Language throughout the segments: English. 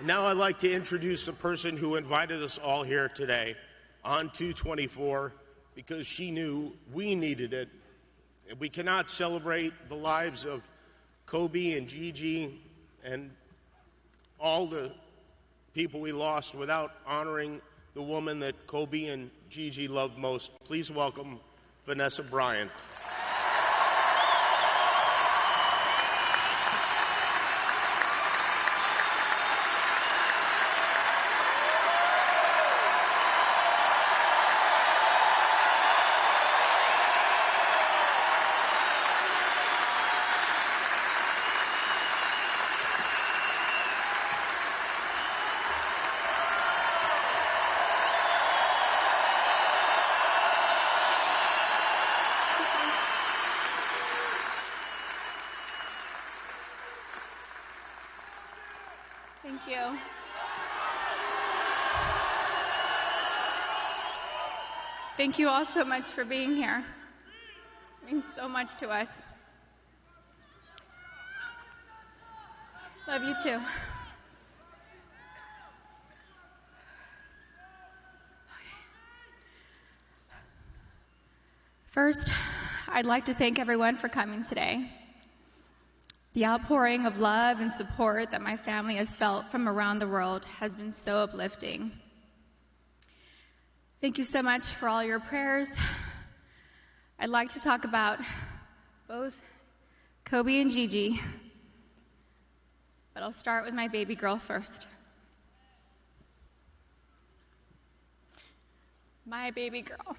Now I'd like to introduce the person who invited us all here today on 224 because she knew we needed it. We cannot celebrate the lives of Kobe and Gigi and all the people we lost without honoring the woman that Kobe and Gigi loved most. Please welcome Vanessa Bryant. Thank you. Thank you all so much for being here. It means so much to us. Love you too. First, I'd like to thank everyone for coming today. The outpouring of love and support that my family has felt from around the world has been so uplifting. Thank you so much for all your prayers. I'd like to talk about both Kobe and Gigi, but I'll start with my baby girl first. My baby girl.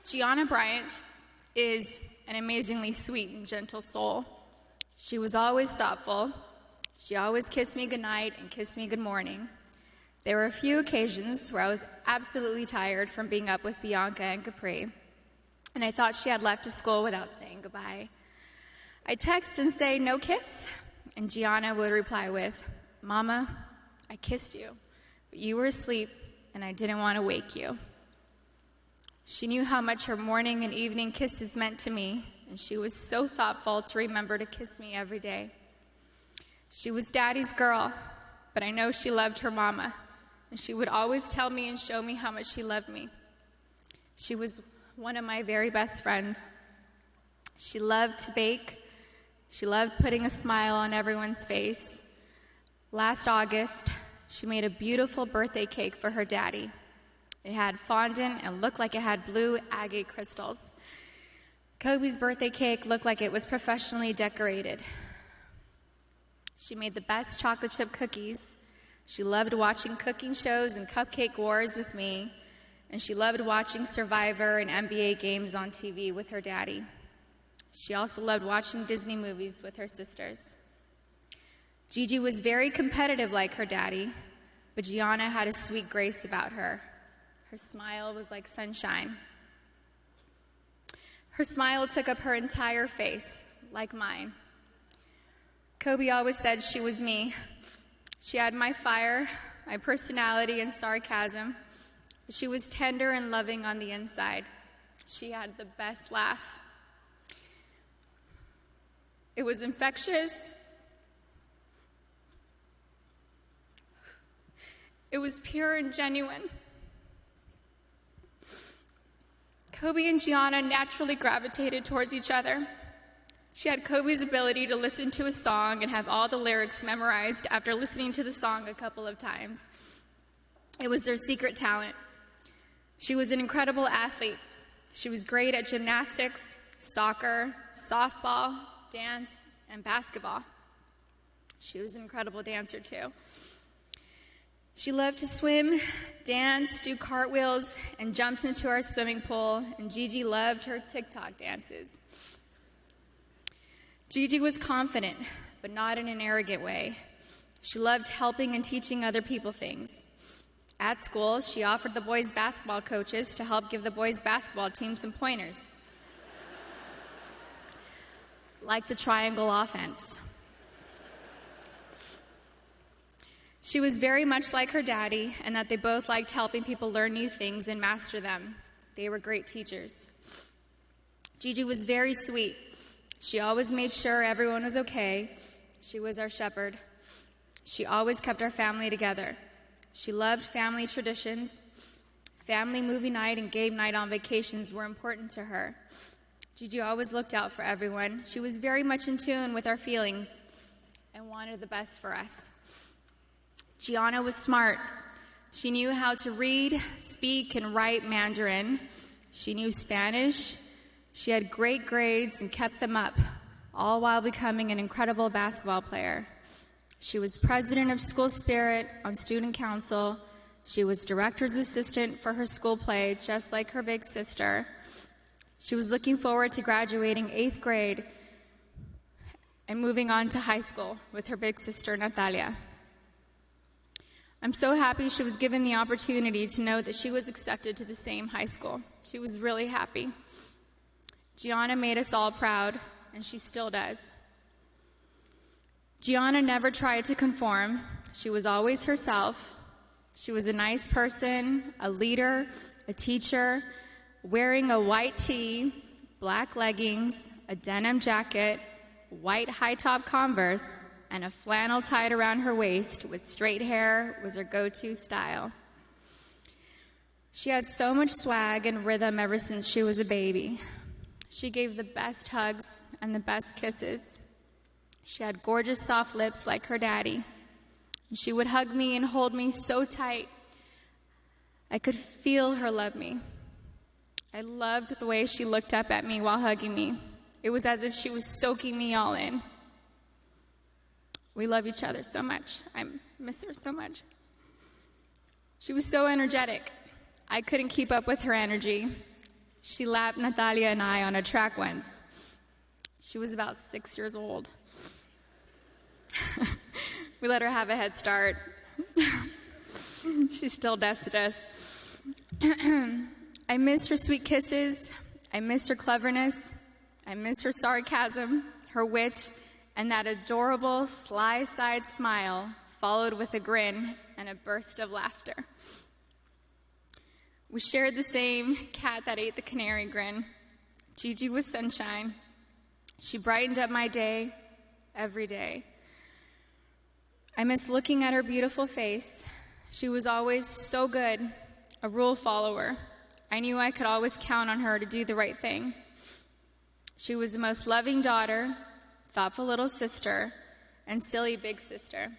Gianna Bryant is an amazingly sweet and gentle soul. She was always thoughtful. She always kissed me goodnight and kissed me good morning. There were a few occasions where I was absolutely tired from being up with Bianca and Capri, and I thought she had left to school without saying goodbye. I'd text and say, "No kiss?" And Gianna would reply with, "Mama, I kissed you, but you were asleep and I didn't want to wake you." She knew how much her morning and evening kisses meant to me, and she was so thoughtful to remember to kiss me every day. She was Daddy's girl, but I know she loved her mama, and she would always tell me and show me how much she loved me. She was one of my very best friends. She loved to bake. She loved putting a smile on everyone's face. Last August, she made a beautiful birthday cake for her daddy. It had fondant and looked like it had blue agate crystals. Kobe's birthday cake looked like it was professionally decorated. She made the best chocolate chip cookies. She loved watching cooking shows and cupcake wars with me, and she loved watching Survivor and NBA games on TV with her daddy. She also loved watching Disney movies with her sisters. Gigi was very competitive like her daddy, but Gianna had a sweet grace about her. Her smile was like sunshine. Her smile took up her entire face, like mine. Kobe always said she was me. She had my fire, my personality, and sarcasm. She was tender and loving on the inside. She had the best laugh. It was infectious. It was pure and genuine. Kobe and Gianna naturally gravitated towards each other. She had Kobe's ability to listen to a song and have all the lyrics memorized after listening to the song a couple of times. It was their secret talent. She was an incredible athlete. She was great at gymnastics, soccer, softball, dance, and basketball. She was an incredible dancer, too. She loved to swim, dance, do cartwheels, and jumps into our swimming pool, and Gigi loved her TikTok dances. Gigi was confident, but not in an arrogant way. She loved helping and teaching other people things. At school, she offered the boys' basketball coaches to help give the boys' basketball team some pointers, like the triangle offense. She was very much like her daddy, and that they both liked helping people learn new things and master them. They were great teachers. Gigi was very sweet. She always made sure everyone was okay. She was our shepherd. She always kept our family together. She loved family traditions. Family movie night and game night on vacations were important to her. Gigi always looked out for everyone. She was very much in tune with our feelings and wanted the best for us. Gianna was smart. She knew how to read, speak, and write Mandarin. She knew Spanish. She had great grades and kept them up, all while becoming an incredible basketball player. She was president of School Spirit on student council. She was director's assistant for her school play, just like her big sister. She was looking forward to graduating 8th grade and moving on to high school with her big sister, Natalia. I'm so happy she was given the opportunity to know that she was accepted to the same high school. She was really happy. Gianna made us all proud, and she still does. Gianna never tried to conform. She was always herself. She was a nice person, a leader, a teacher, wearing a white tee, black leggings, a denim jacket, white high-top Converse, and a flannel tied around her waist with straight hair was her go-to style. She had so much swag and rhythm ever since she was a baby. She gave the best hugs and the best kisses. She had gorgeous soft lips like her daddy. She would hug me and hold me so tight. I could feel her love me. I loved the way she looked up at me while hugging me. It was as if she was soaking me all in. We love each other so much. I miss her so much. She was so energetic. I couldn't keep up with her energy. She lapped Natalia and I on a track once. She was about 6 years old. We let her have a head start. She still dusted us. I miss her sweet kisses. I miss her cleverness. I miss her sarcasm, her wit, and that adorable sly-side smile followed with a grin and a burst of laughter. We shared the same cat that ate the canary grin. Gigi was sunshine. She brightened up my day every day. I miss looking at her beautiful face. She was always so good, a rule follower. I knew I could always count on her to do the right thing. She was the most loving daughter, thoughtful little sister, and silly big sister.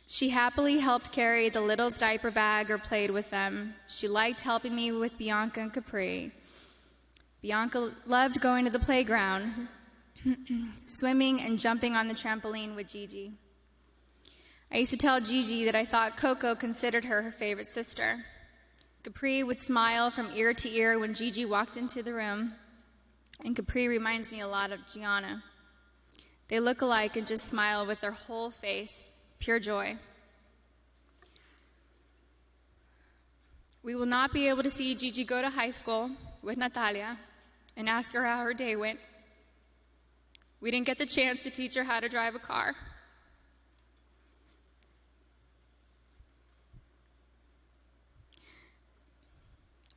She happily helped carry the little's diaper bag or played with them. She liked helping me with Bianca and Capri. Bianca loved going to the playground, swimming and jumping on the trampoline with Gigi. I used to tell Gigi that I thought Coco considered her favorite sister. Capri would smile from ear to ear when Gigi walked into the room, and Capri reminds me a lot of Gianna. They look alike and just smile with their whole face, pure joy. We will not be able to see Gigi go to high school with Natalia and ask her how her day went. We didn't get the chance to teach her how to drive a car.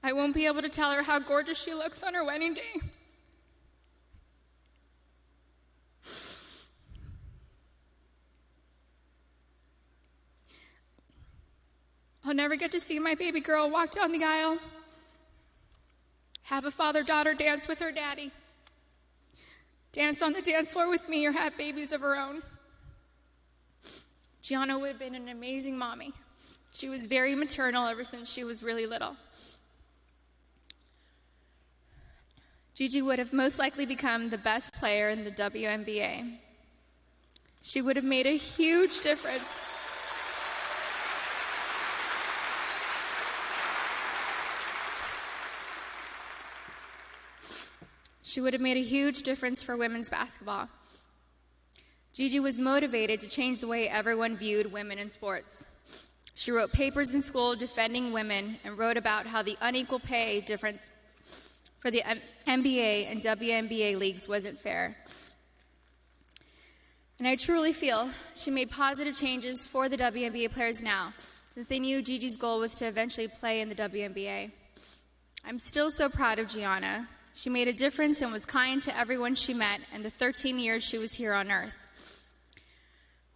I won't be able to tell her how gorgeous she looks on her wedding day. I'll never get to see my baby girl walk down the aisle, have a father-daughter dance with her daddy, dance on the dance floor with me, or have babies of her own. Gianna would have been an amazing mommy. She was very maternal ever since she was really little. Gigi would have most likely become the best player in the WNBA. She would have made a huge difference. She would have made a huge difference for women's basketball. Gigi was motivated to change the way everyone viewed women in sports. She wrote papers in school defending women and wrote about how the unequal pay difference for the NBA and WNBA leagues wasn't fair. And I truly feel she made positive changes for the WNBA players now, since they knew Gigi's goal was to eventually play in the WNBA. I'm still so proud of Gianna. She made a difference and was kind to everyone she met in the 13 years she was here on Earth.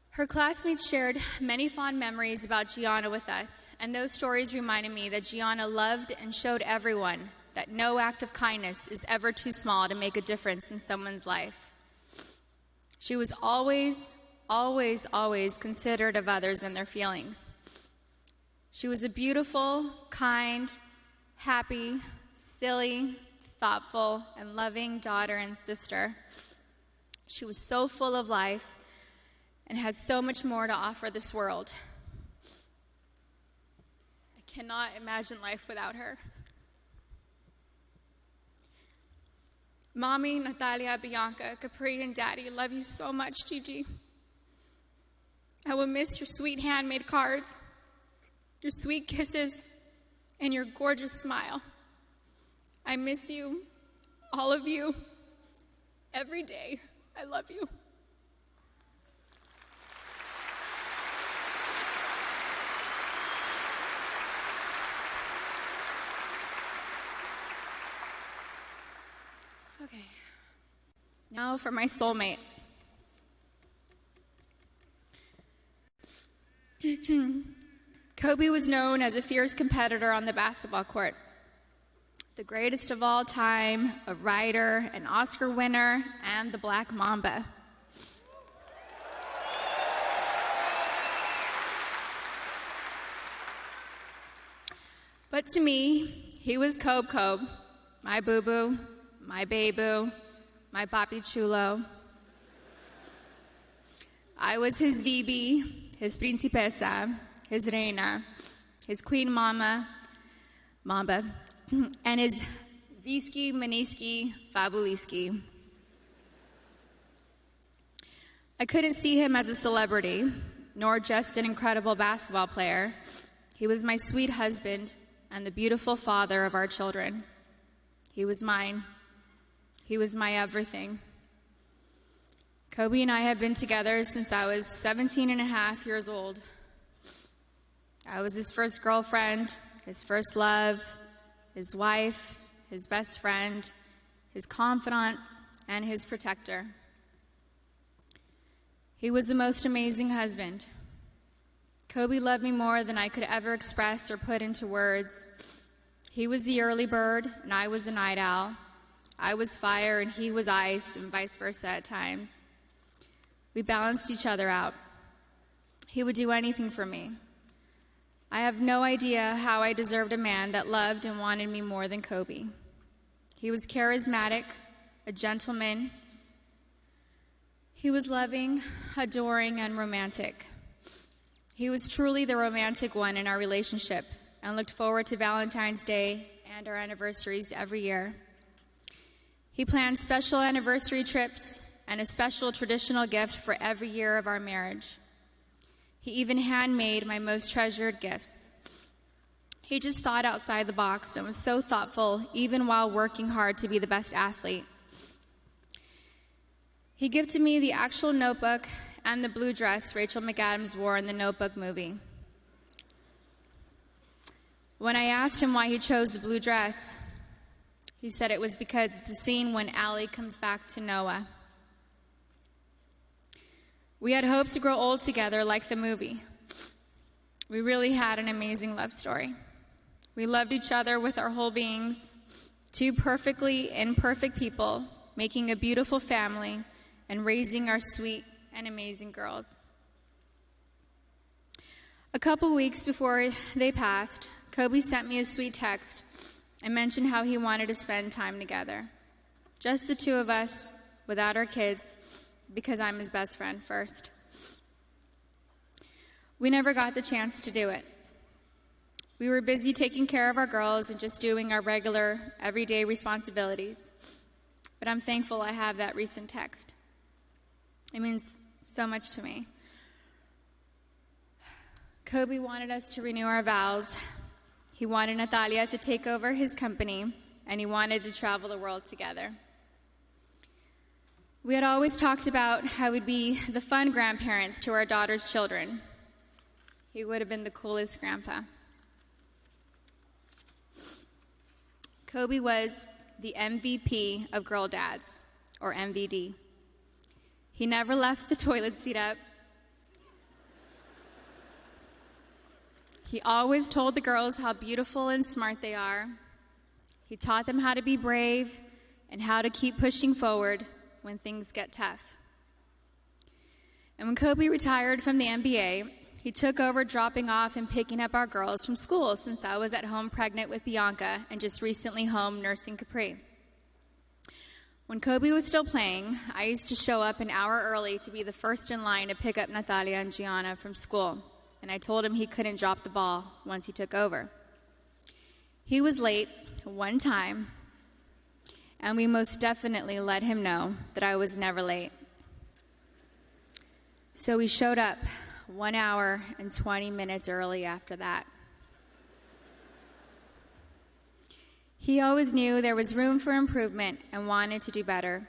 Her classmates shared many fond memories about Gianna with us, and those stories reminded me that Gianna loved and showed everyone that no act of kindness is ever too small to make a difference in someone's life. She was always, always, always considerate of others and their feelings. She was a beautiful, kind, happy, silly, thoughtful, and loving daughter and sister. She was so full of life and had so much more to offer this world. I cannot imagine life without her. Mommy, Natalia, Bianca, Capri, and Daddy love you so much, Gigi. I will miss your sweet handmade cards, your sweet kisses, and your gorgeous smile. I miss you, all of you, every day. I love you. Okay, now for my soulmate. Kobe was known as a fierce competitor on the basketball court. The greatest of all time, a writer, an Oscar winner, and the Black Mamba. But to me, he was Kobe, my boo-boo, my baby, my papi chulo. I was his Bibi, his principesa, his reina, his queen mamba, and his Visky, Maniski, Fabuliski. I couldn't see him as a celebrity, nor just an incredible basketball player. He was my sweet husband and the beautiful father of our children. He was mine. He was my everything. Kobe and I have been together since I was 17 and a half years old. I was his first girlfriend, his first love, his wife, his best friend, his confidant, and his protector. He was the most amazing husband. Kobe loved me more than I could ever express or put into words. He was the early bird, and I was the night owl. I was fire, and he was ice, and vice versa at times. We balanced each other out. He would do anything for me. I have no idea how I deserved a man that loved and wanted me more than Kobe. He was charismatic, a gentleman. He was loving, adoring, and romantic. He was truly the romantic one in our relationship and looked forward to Valentine's Day and our anniversaries every year. He planned special anniversary trips and a special traditional gift for every year of our marriage. He even handmade my most treasured gifts. He just thought outside the box and was so thoughtful, even while working hard to be the best athlete. He gifted me the actual notebook and the blue dress Rachel McAdams wore in the Notebook movie. When I asked him why he chose the blue dress, he said it was because it's a scene when Allie comes back to Noah. We had hoped to grow old together like the movie. We really had an amazing love story. We loved each other with our whole beings, two perfectly imperfect people making a beautiful family and raising our sweet and amazing girls. A couple weeks before they passed, Kobe sent me a sweet text and mentioned how he wanted to spend time together. Just the two of us, without our kids, because I'm his best friend first. We never got the chance to do it. We were busy taking care of our girls and just doing our regular, everyday responsibilities. But I'm thankful I have that recent text. It means so much to me. Kobe wanted us to renew our vows. He wanted Natalia to take over his company, and he wanted to travel the world together. We had always talked about how we'd be the fun grandparents to our daughter's children. He would have been the coolest grandpa. Kobe was the MVP of girl dads, or MVD. He never left the toilet seat up. He always told the girls how beautiful and smart they are. He taught them how to be brave and how to keep pushing forward when things get tough. And when Kobe retired from the NBA, he took over dropping off and picking up our girls from school, since I was at home pregnant with Bianca and just recently home nursing Capri. When Kobe was still playing, I used to show up an hour early to be the first in line to pick up Natalia and Gianna from school, and I told him he couldn't drop the ball once he took over. He was late one time, and we most definitely let him know that I was never late. So he showed up 1 hour and 20 minutes early after that. He always knew there was room for improvement and wanted to do better.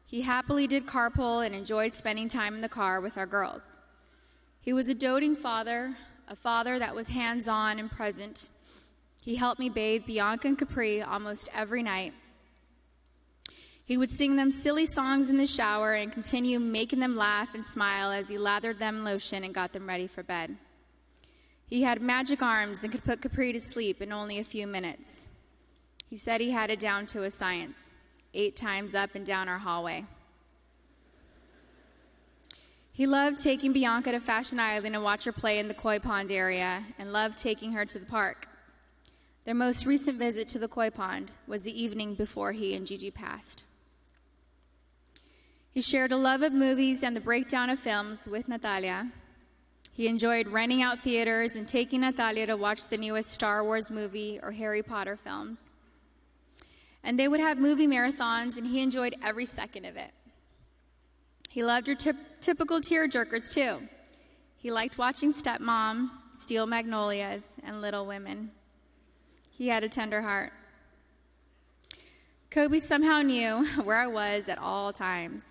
He happily did carpool and enjoyed spending time in the car with our girls. He was a doting father, a father that was hands-on and present. He helped me bathe Bianca and Capri almost every night. He would sing them silly songs in the shower and continue making them laugh and smile as he lathered them in lotion and got them ready for bed. He had magic arms and could put Capri to sleep in only a few minutes. He said he had it down to a science, 8 times up and down our hallway. He loved taking Bianca to Fashion Island and watch her play in the koi pond area, and loved taking her to the park. Their most recent visit to the koi pond was the evening before he and Gigi passed. He shared a love of movies and the breakdown of films with Natalia. He enjoyed renting out theaters and taking Natalia to watch the newest Star Wars movie or Harry Potter films. And they would have movie marathons, and he enjoyed every second of it. He loved your typical tearjerkers, too. He liked watching Stepmom, Steel Magnolias, and Little Women. He had a tender heart. Kobe somehow knew where I was at all times,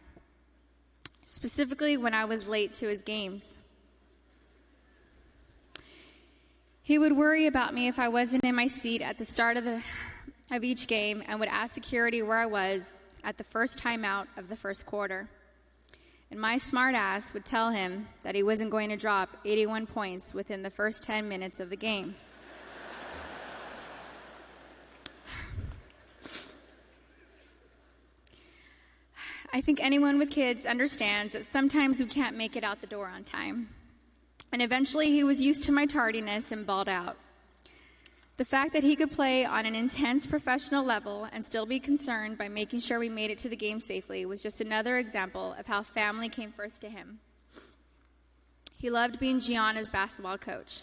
specifically when I was late to his games. He would worry about me if I wasn't in my seat at the start of each game, and would ask security where I was at the first timeout of the first quarter. And my smart ass would tell him that he wasn't going to drop 81 points within the first 10 minutes of the game. I think anyone with kids understands that sometimes we can't make it out the door on time. And eventually he was used to my tardiness and balled out. The fact that he could play on an intense professional level and still be concerned by making sure we made it to the game safely was just another example of how family came first to him. He loved being Gianna's basketball coach.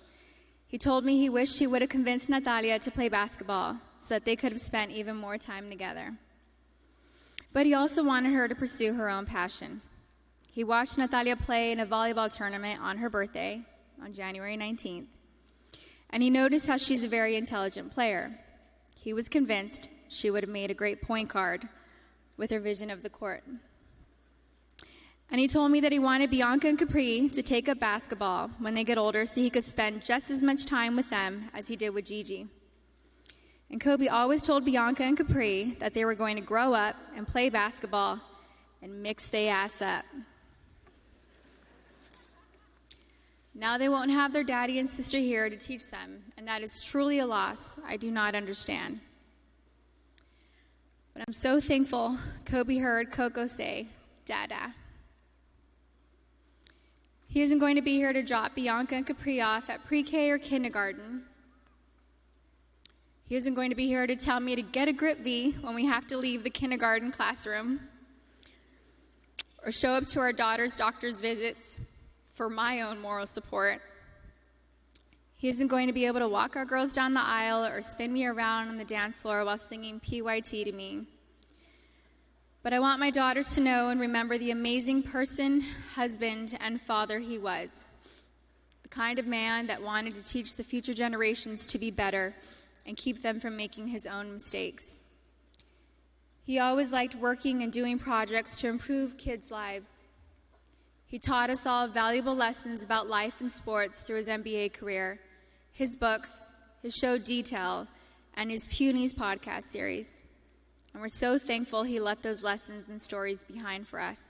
He told me he wished he would have convinced Natalia to play basketball so that they could have spent even more time together. But he also wanted her to pursue her own passion. He watched Natalia play in a volleyball tournament on her birthday, on January 19th. And he noticed how she's a very intelligent player. He was convinced she would have made a great point guard with her vision of the court. And he told me that he wanted Bianca and Capri to take up basketball when they get older so he could spend just as much time with them as he did with Gigi. And Kobe always told Bianca and Capri that they were going to grow up and play basketball and mix their ass up. Now they won't have their daddy and sister here to teach them, and that is truly a loss I do not understand. But I'm so thankful Kobe heard Coco say, Dada. He isn't going to be here to drop Bianca and Capri off at pre-K or kindergarten. He isn't going to be here to tell me to get a grip V when we have to leave the kindergarten classroom, or show up to our daughter's doctor's visits for my own moral support. He isn't going to be able to walk our girls down the aisle or spin me around on the dance floor while singing PYT to me. But I want my daughters to know and remember the amazing person, husband, and father he was. The kind of man that wanted to teach the future generations to be better and keep them from making his own mistakes. He always liked working and doing projects to improve kids' lives. He taught us all valuable lessons about life and sports through his NBA career, his books, his show Detail, and his Punies podcast series. And we're so thankful he left those lessons and stories behind for us.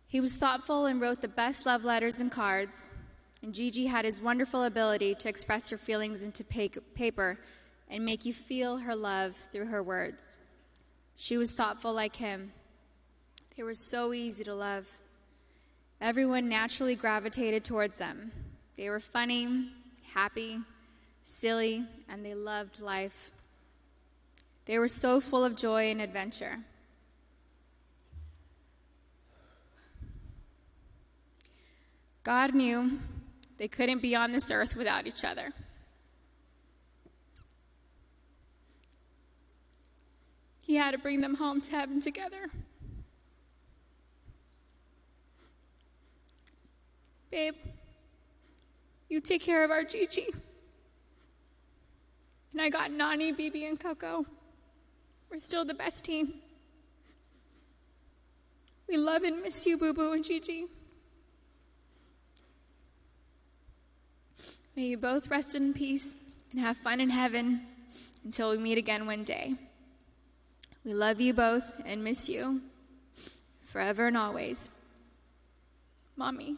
He was thoughtful and wrote the best love letters and cards, and Gigi had his wonderful ability to express her feelings into paper and make you feel her love through her words. She was thoughtful like him. They were so easy to love. Everyone naturally gravitated towards them. They were funny, happy, silly, and they loved life. They were so full of joy and adventure. God knew they couldn't be on this earth without each other. He had to bring them home to heaven together. Babe, you take care of our Gigi. And I got Nani, Bibi, and Coco. We're still the best team. We love and miss you, Boo Boo and Gigi. May you both rest in peace and have fun in heaven until we meet again one day. We love you both and miss you forever and always. Mommy.